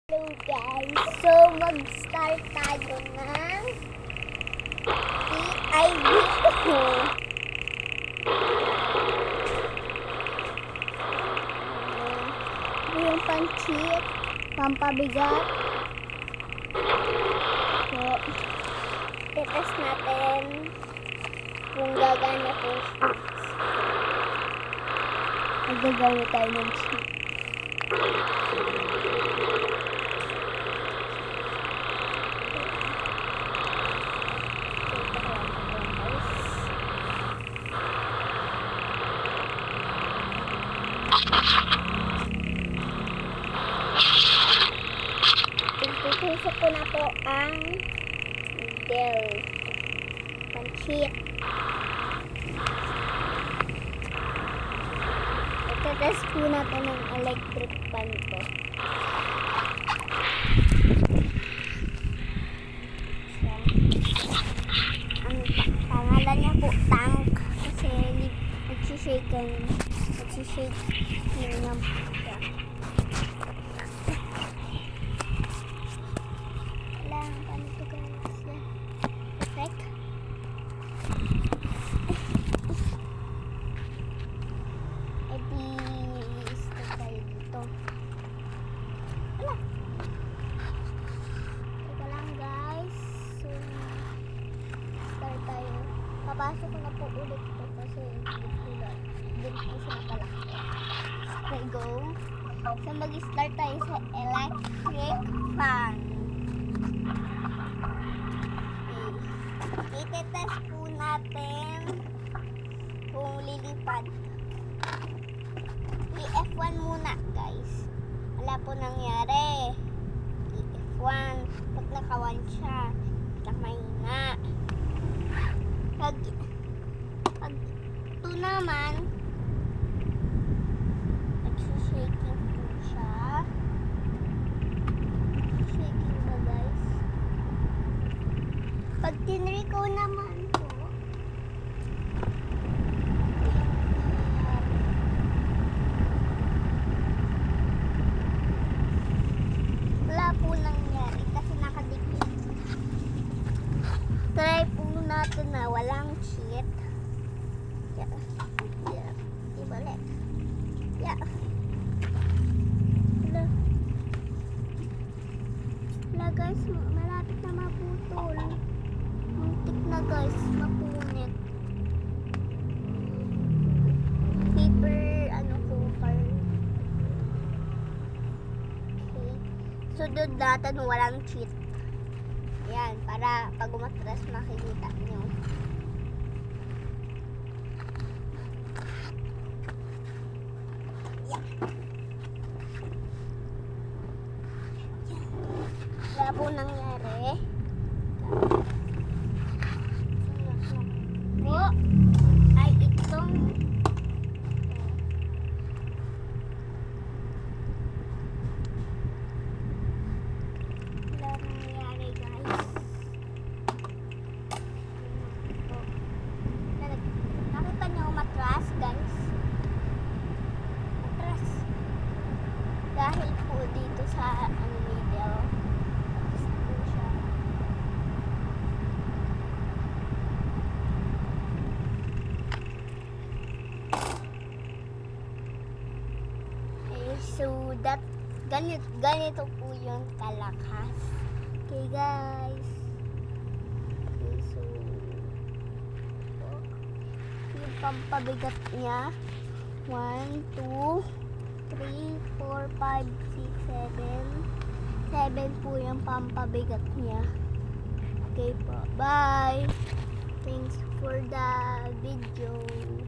Hello guys, so mag-start tayo ng DIY ko. Ito yung panchit, pampabigat. So, titest natin kung gagana po. Magagamit tayo ng chip. Tutusok ko na po ang noodle panchit. Itetest po natin ng electric pan to. Ang pangalan niya po tank kasi nagsishake niya po siya. Papasok ko na po ulit ito kasi hindi ko siya nakalaki. Okay, go. So, mag-start tayo sa electric fan. Okay. Itetest po natin kung lilipad. I-F1 muna, guys. Wala po nangyari. I-F1. Pag naka-1 siya, mahina. Pag 2 naman, nagsishaking po siya. Shaking ba, guys? Pag tinry ko naman po, wala po nangyari kasi nakadikit. Try po natin na walang cheat. Ibalik. Wala guys, malapit na maputol. Muntik na guys, mapunit. Paper, cooker. Okay. Sunod natin walang cheat. Ayan, para pag umatras makikita nyo. Yan. Wala po nangyari. Po ay itong dahil po dito sa middle po siya. Okay, so ganito po yung kalakas. Okay guys. Okay, so yung pampabigat niya 1, 2 3, 4, 5, 6, 7 7 po yung pampabigat niya. Okay po, bye. Thanks for the video.